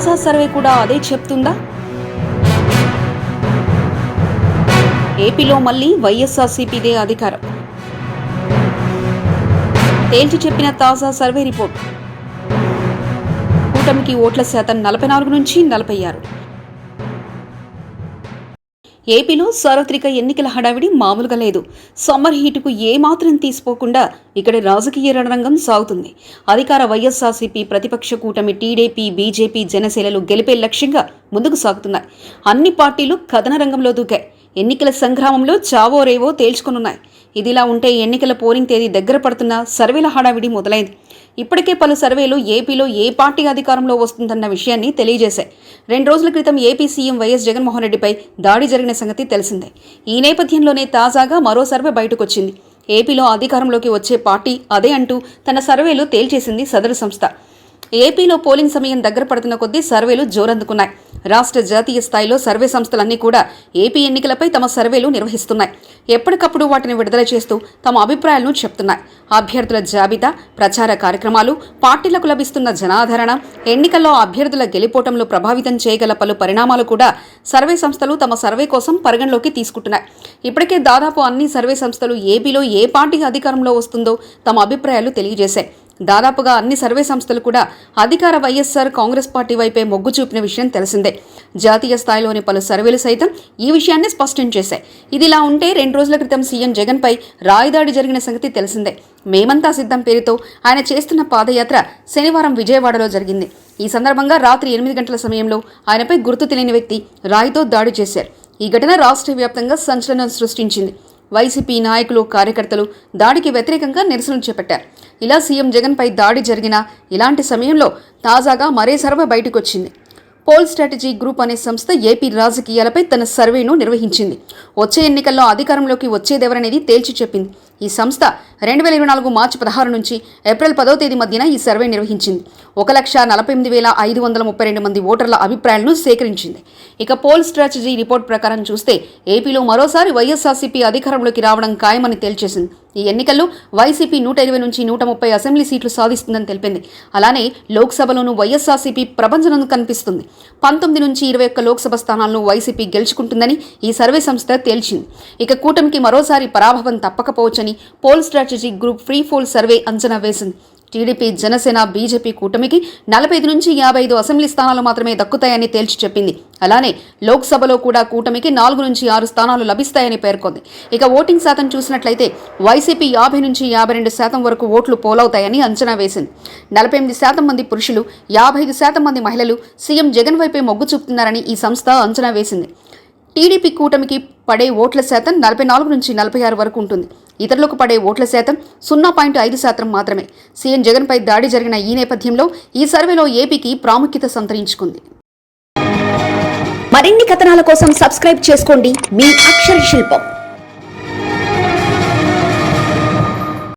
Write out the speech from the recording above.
తాజా సర్వే కూడా అదే చెప్తుందా? ఏపీలో మళ్లీ వైఎస్ఆర్సీపీదే అధికారం. తేల్చి చెప్పిన తాజా సర్వే రిపోర్ట్. కూటమికి ఓట్ల శాతం 44 నుంచి 46. ఏపీలో సార్వత్రిక ఎన్నికల హడావిడి మామూలుగా లేదు. సమ్మర్ హీటుకు ఏమాత్రం తీసిపోకుండా ఇక్కడ రాజకీయ రణరంగం సాగుతుంది. అధికార వైఎస్ఆర్సీపీ, ప్రతిపక్ష కూటమి టీడీపీ, బీజేపీ, జనసేనలు గెలిపే లక్ష్యంగా ముందుకు సాగుతున్నాయి. అన్ని పార్టీలు కథన రంగంలో దూకాయి. ఎన్నికల సంగ్రామంలో చావో రేవో తేల్చుకొనున్నాయి. ఇదిలా ఉంటే ఎన్నికల పోలింగ్ తేదీ దగ్గర పడుతున్న సర్వేల హడావిడి మొదలైంది. ఇప్పటికే పలు సర్వేలు ఏపీలో ఏ పార్టీ అధికారంలో వస్తుందన్న విషయాన్ని తెలియజేశాయి. 2 రోజుల క్రితం ఏపీ సీఎం వైఎస్ జగన్మోహన్ రెడ్డిపై దాడి జరిగిన సంగతి తెలిసిందే. ఈ నేపథ్యంలోనే తాజాగా మరో సర్వే బయటకొచ్చింది. ఏపీలో అధికారంలోకి వచ్చే పార్టీ అదే అంటూ తన సర్వేలు తేల్చేసింది సదరు సంస్థ. ఏపీలో పోలింగ్ సమయం దగ్గర పడుతున్న కొద్దీ సర్వేలు జోరందుకున్నాయి. రాష్ట్ర, జాతీయ స్థాయిలో సర్వే సంస్థలన్నీ కూడా ఏపీ ఎన్నికలపై తమ సర్వేలు నిర్వహిస్తున్నాయి. ఎప్పటికప్పుడు వాటిని విడుదల చేస్తూ తమ అభిప్రాయాలను చెప్తున్నాయి. అభ్యర్థుల జాబితా, ప్రచార కార్యక్రమాలు, పార్టీలకు లభిస్తున్న జనాదరణ, ఎన్నికల్లో అభ్యర్థుల గెలిపోవటంలో ప్రభావితం చేయగల పలు పరిణామాలు కూడా సర్వే సంస్థలు తమ సర్వే కోసం పరిగణలోకి తీసుకుంటున్నాయి. ఇప్పటికే దాదాపు అన్ని సర్వే సంస్థలు ఏపీలో ఏ పార్టీ అధికారంలో వస్తుందో తమ అభిప్రాయాలు తెలియజేశాయి. దాదాపుగా అన్ని సర్వే సంస్థలు కూడా అధికార వైఎస్ఆర్ కాంగ్రెస్ పార్టీ వైపే మొగ్గు చూపిన విషయం తెలిసిందే. జాతీయ స్థాయిలోని పలు సర్వేలు సైతం ఈ విషయాన్ని స్పష్టం చేశాయి. ఇదిలా ఉంటే 2 రోజుల క్రితం సీఎం జగన్పై రాయిదాడి జరిగిన సంగతి తెలిసిందే. మేమంతా సిద్ధం పేరుతో ఆయన చేస్తున్న పాదయాత్ర శనివారం విజయవాడలో జరిగింది. ఈ సందర్భంగా రాత్రి 8 గంటల సమయంలో ఆయనపై గుర్తు తెలియని వ్యక్తి రాయితో దాడి చేశారు. ఈ ఘటన రాష్ట్ర వ్యాప్తంగా సంచలనం సృష్టించింది. వైసీపీ నాయకులు, కార్యకర్తలు దాడికి వ్యతిరేకంగా నిరసనలు చేపట్టారు. ఇలా సీఎం జగన్పై దాడి జరిగిన ఇలాంటి సమయంలో తాజాగా మరే సర్వే బయటకొచ్చింది. పోల్ స్ట్రాటజీ గ్రూప్ అనే సంస్థ ఏపీ రాజకీయాలపై తన సర్వేను నిర్వహించింది. వచ్చే ఎన్నికల్లో అధికారంలోకి వచ్చేదెవరనేది తేల్చి చెప్పింది. ఈ సంస్థ 2024 మార్చి 16 నుంచి ఏప్రిల్ 10వ తేదీ మధ్యన ఈ సర్వే నిర్వహించింది. 1,48,532 మంది ఓటర్ల అభిప్రాయాలను సేకరించింది. ఇక పోల్ స్ట్రాటజీ రిపోర్ట్ ప్రకారం చూస్తే ఏపీలో మరోసారి వైఎస్ఆర్సీపీ అధికారంలోకి రావడం ఖాయమని తేల్చేసింది. ఈ ఎన్నికల్లో వైసీపీ 120 నుంచి 130 అసెంబ్లీ సీట్లు సాధిస్తుందని తెలిపింది. అలానే లోక్సభలోనూ వైఎస్ఆర్సీపీ ప్రభంజనం కనిపిస్తుంది. 19 నుంచి 21 లోక్సభ స్థానాలను వైసీపీ గెలుచుకుంటుందని ఈ సర్వే సంస్థ తేల్చింది. ఇక కూటమికి మరోసారి పరాభవం తప్పకపోవచ్చని poll strategy group pre poll survey అంచనా వేసింది. టీడీపీ, జనసేన, బీజేపీ కూటమికి 45 నుంచి 55 అసెంబ్లీ స్థానాలు మాత్రమే దక్కుతాయని తేల్చి చెప్పింది. అలానే లోక్సభలో కూడా కూటమికి 4 నుంచి 6 స్థానాలు లభిస్తాయని పేర్కొంది. ఇక ఓటింగ్ శాతం చూసినట్లయితే వైసీపీ 50 నుంచి 52% వరకు ఓట్లు పోలవుతాయని అంచనా వేసింది. 48% మంది పురుషులు, 55% మంది మహిళలు సీఎం జగన్ వైపే మొగ్గు చూపుతున్నారని ఈ సంస్థ అంచనా వేసింది. టీడీపీ కూటమికి పడే ఓట్ల శాతం 44 నుంచి 46 వరకు ఉంటుంది. ఇతరులకు పడే ఓట్ల శాతం 0.5% మాత్రమే. సీఎం జగన్పై దాడి జరిగిన ఈ నేపథ్యంలో ఈ సర్వేలో ఏపీకి ప్రాముఖ్యత సంతరించుకుంది. మరిన్ని కథనాల కోసం సబ్స్క్రైబ్ చేసుకోండి మీ అక్షర శిల్పం.